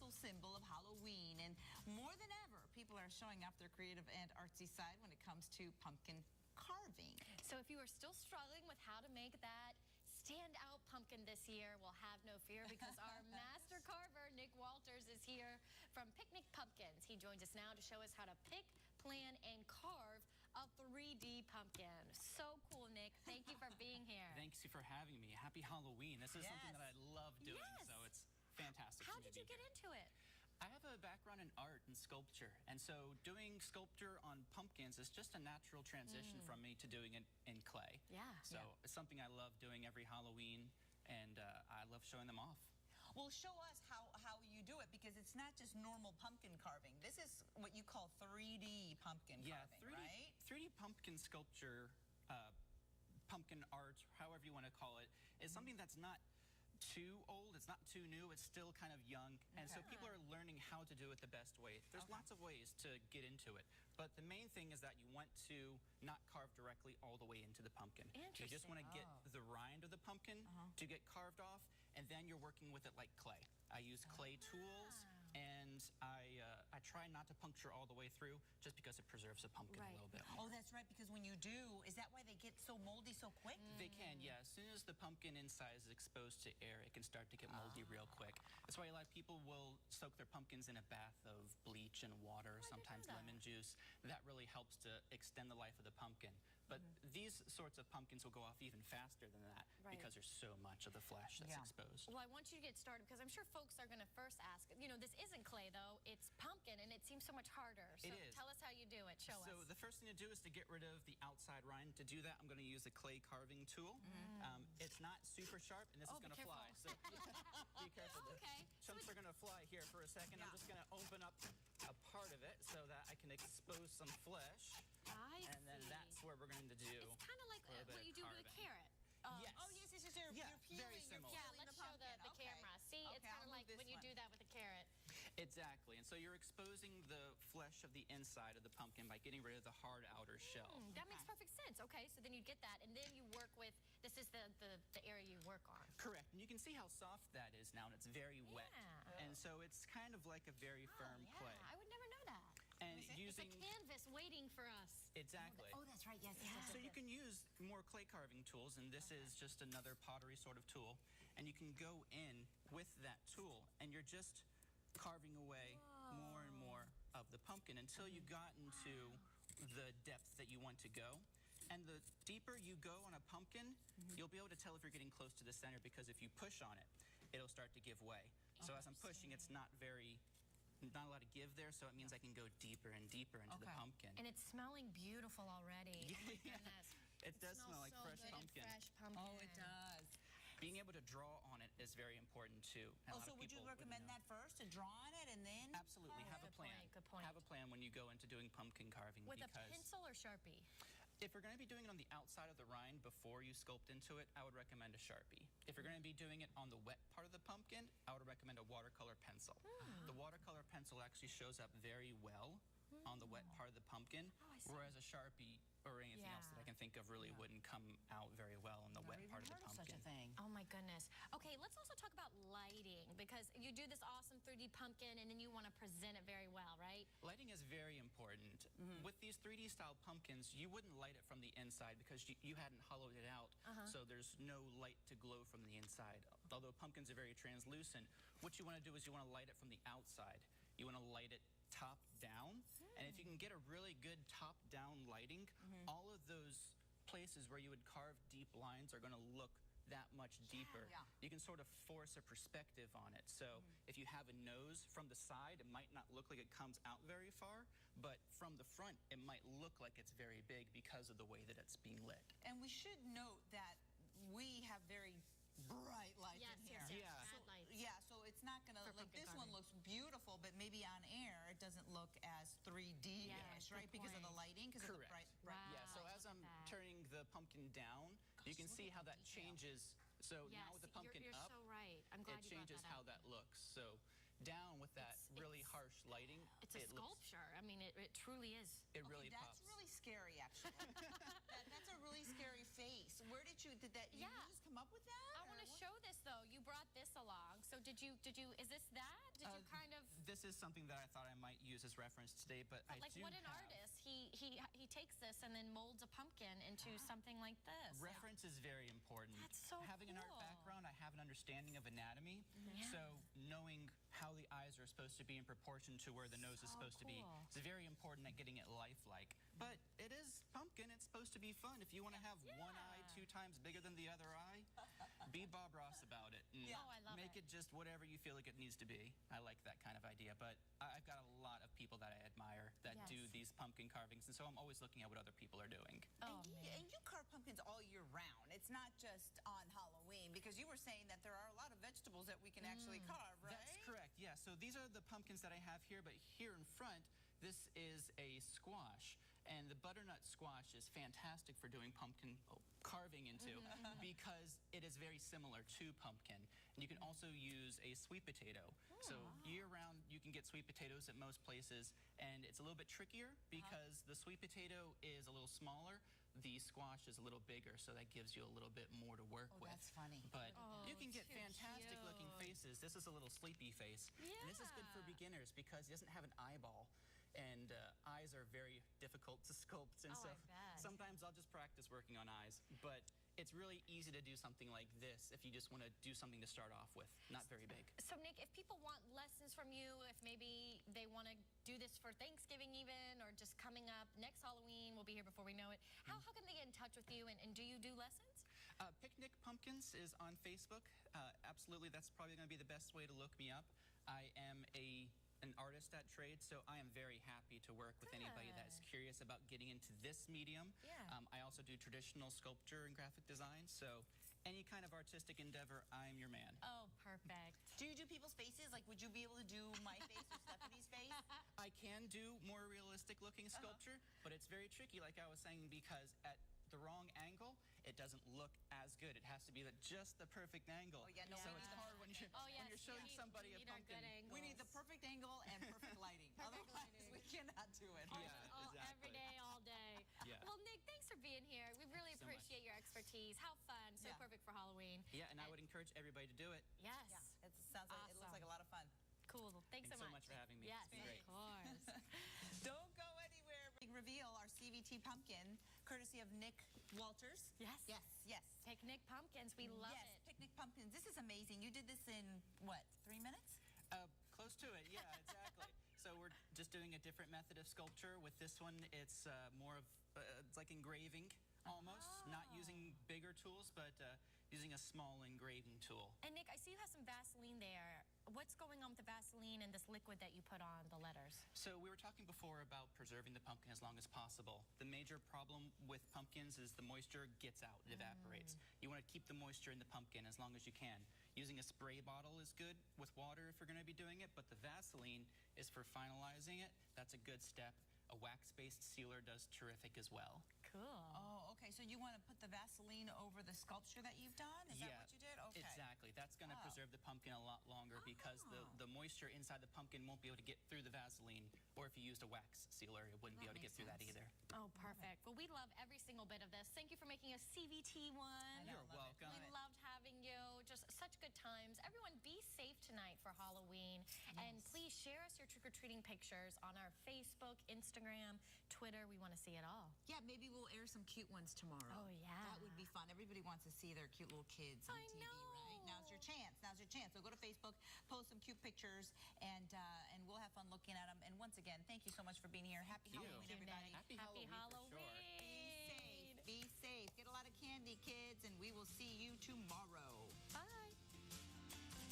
universal symbol of Halloween, and more than ever, people are showing off their creative and artsy side when it comes to pumpkin carving. So if you are still struggling with how to make that standout pumpkin this year, well, have no fear, because our master carver, Nick Walters, is here from PickNick Pumpkins. He joins us now to show us how to pick, plan, and carve a 3D pumpkin. So cool, Nick. Thank you for being here. Thanks for having me. Happy Halloween. This is something that I love doing, so it's fantastic. How did you get into it? I have a background in art and sculpture, and so doing sculpture on pumpkins is just a natural transition from me to doing it in clay. So it's something I love doing every Halloween, and I love showing them off. Well, show us how you do it, because it's not just normal pumpkin carving. This is what you call 3D pumpkin carving, right? 3D pumpkin sculpture, pumpkin art, however you want to call it, is something that's not too old, it's not too new, it's still kind of young, and so people are learning how to do it the best way. There's lots of ways to get into it, but the main thing is that you want to not carve directly all the way into the pumpkin. You just want to get the rind of the pumpkin to get carved off, and then you're working with it like clay. I use clay tools, and I try not to puncture all the way through, just because it preserves the pumpkin a little bit more. Oh, that's right, because when you do, is that why they get so moldy so quick? They can, yeah. As soon as the pumpkin inside is exposed to air, it can start to get moldy real quick. That's why a lot of people will soak their pumpkins in a bath of bleach and water, sometimes lemon juice. That really helps to extend the life of the pumpkin. But these sorts of pumpkins will go off even faster than that, because there's so much of the flesh that's exposed. Well, I want you to get started, because I'm sure folks are going to first ask, you know, this isn't clay, though. It's pumpkin, and it seems so much harder. So it is. Tell us how you do it. Show us. So the first thing to do is to get rid of the outside rind. To do that, I'm going to use a clay carving tool. It's not super sharp, and this is going to fly. So be careful. The chunks are going to fly here for a second. I'm just going to open up a part of it so that I can expose some flesh. And then that's where we're going to do. It's kind of like what you do with a carrot. Yes. Oh, yes, you're peeling. Very similar. Yeah, let's show the camera. See, it's kind of like when you do that with a carrot. Exactly, and so you're exposing the flesh of the inside of the pumpkin by getting rid of the hard outer shell. That makes perfect sense. Okay, so then you get that, and then you work with, this is the area you work on. Correct, and you can see how soft that is now, and it's very wet. And so it's kind of like a very firm clay. I would never know that. And it's a canvas waiting for us. Exactly. Oh, that's right, yes. So you can use more clay carving tools, and this is just another pottery sort of tool. And you can go in with that tool, and you're just carving away more and more of the pumpkin until you got into the depth that you want to go. And the deeper you go on a pumpkin, you'll be able to tell if you're getting close to the center, because if you push on it, it'll start to give way. So as I'm pushing, it's not a lot of give there, so it means I can go deeper and deeper into the pumpkin. And it's smelling beautiful already. Oh my goodness. It does smell like fresh pumpkin. Oh, it does. Being able to draw on it is very important too. So would you recommend that first, to draw on it and then? Absolutely, have a plan. Good point. Have a plan when you go into doing pumpkin carving. With a pencil or Sharpie? If you're going to be doing it on the outside of the rind before you sculpt into it, I would recommend a Sharpie. If you're going to be doing it on the wet part of the pumpkin, I would recommend a watercolor pencil. The watercolor pencil actually shows up very well on the wet part of the pumpkin, whereas a Sharpie or anything else that I can think of really wouldn't come out very well on the wet part of the pumpkin. Such a thing. Oh my goodness. Okay, let's also talk about lighting, because you do this awesome 3D pumpkin and then you want to present it very well, right? Lighting is very important. With these 3D style pumpkins, you wouldn't light it from the inside because you hadn't hollowed it out, so there's no light to glow from the inside. Although pumpkins are very translucent, what you want to do is you want to light it from the outside. You want to light it top down, and if you can get a really good top-down lighting, all of those places where you would carve deep lines are going to look that much deeper. You can sort of force a perspective on it. So if you have a nose from the side, it might not look like it comes out very far, but from the front, it might look like it's very big because of the way that it's being lit. And we should note that we have very bright lights in here. So it's not gonna, like, this one looks beautiful, but maybe on air it doesn't look as 3D-ish, right? Because of the lighting, because of the bright. Yeah, so as I'm turning the pumpkin down, you can see how that changes. So now with the pumpkin up, I'm glad it changes how that looks. So down with that really harsh lighting. It's a sculpture. I mean, it truly is. It really pops. That's really scary, actually. That's a really scary face. Where did you just come up with that? I want to show this though. You brought this along. So did you, is this that? Did you kind of? This is something that I thought I might use as reference today, but I like do what an artist. He takes this and then molds a pumpkin into something like this. Reference is very important. That's so Having an art background, I have an understanding of anatomy. So knowing how the eyes are supposed to be in proportion to where the nose is supposed to be is very important at getting it lifelike. But it is pumpkin. It's supposed to be fun. If you want to have one eye 2 times bigger than the other eye, be Bob Ross about it. And I love make it just whatever you feel like it needs to be. I like that kind of idea. But I've got a lot of people that I admire that do these pumpkin carvings. And so I'm always looking at what other people are doing. And you carve pumpkins all year round. It's not just on Halloween, because you were saying that there are a lot of vegetables that we can actually carve, right? That's correct, yeah. So these are the pumpkins that I have here, but here in front, this is a squash. And the butternut squash is fantastic for doing pumpkin carving into because it is very similar to pumpkin. And you can also use a sweet potato. So year-round, you can get sweet potatoes at most places, and it's a little bit trickier because the sweet potato is a little smaller. The squash is a little bigger, so that gives you a little bit more to work with. That's funny. But you can get fantastic-looking faces. This is a little sleepy face. Yeah. And this is good for beginners because it doesn't have an eyeball. And eyes are very difficult to sculpt. And so sometimes I'll just practice working on eyes. But it's really easy to do something like this if you just want to do something to start off with. Not very big. So, Nick, if people want lessons from you, if maybe they want to do this for Thanksgiving even, or just coming up next Halloween, we'll be here before we know it, how can they get in touch with you, and do you do lessons? PickNick Pumpkins is on Facebook. Absolutely, that's probably going to be the best way to look me up. I am an artist at trade, so I am very happy to work with anybody that's curious about getting into this medium. I also do traditional sculpture and graphic design, so any kind of artistic endeavor, I'm your man. Oh, perfect. Do you do people's faces? Like, would you be able to do my face or Stephanie's face? I can do more realistic looking sculpture, but it's very tricky, like I was saying, because at the wrong angle, it doesn't look as good. It has to be just the perfect angle. So it's hard when you're showing somebody a pumpkin. We need the perfect angle and perfect lighting. Otherwise, we cannot do it. Exactly. Every day, all day. Well, Nick, thanks for being here. We really appreciate your expertise. How fun. So perfect for Halloween. Yeah, and I would encourage everybody to do it. Yes. It sounds like it looks like a lot of fun. Cool. Thanks so much for having me. Yes, it's been great. Of course. Don't go anywhere. Big reveal our CVT pumpkin, courtesy of Nick Walters. Yes. PickNick Pumpkins. We love it. PickNick Pumpkins. This is amazing. You did this in, what, 3 minutes? Close to it, yeah, exactly. So we're just doing a different method of sculpture. With this one, it's more of, it's like engraving almost. Not using bigger tools, but using a small engraving tool. And Nick, I see you have some Vaseline there. What's going on with the Vaseline and this liquid that you put on the letters? So we were talking before about preserving the pumpkin as long as possible. The major problem with pumpkins is the moisture gets out, it evaporates. You want to keep the moisture in the pumpkin as long as you can. Using a spray bottle is good with water if you're going to be doing it, but the Vaseline is for finalizing it. That's a good step. A wax-based sealer does terrific as well. Cool. Oh, okay. So you want to put the Vaseline over the sculpture that you've done? Is that what you did? Okay. Exactly. That's going to preserve the pumpkin a lot longer because the moisture inside the pumpkin won't be able to get through the Vaseline. Or if you used a wax sealer, it wouldn't be able to get through that either. Oh, perfect. Well, we love every single bit of this. Thank you for making a CVT one. You're welcome. We loved having you. Just such good times. Everyone, be safe tonight for Halloween. And please share us your trick-or-treating pictures on our Facebook, Instagram, Twitter. We want to see it all. Yeah, maybe we'll air some cute ones tomorrow. Oh, yeah. That would be fun. Everybody wants to see their cute little kids on TV, right? Now's your chance. So go to Facebook, post some cute pictures, and we'll have fun looking at them. And once again, thank you so much for being here. Happy Halloween, everybody. Happy Halloween. Halloween. For sure. Be safe.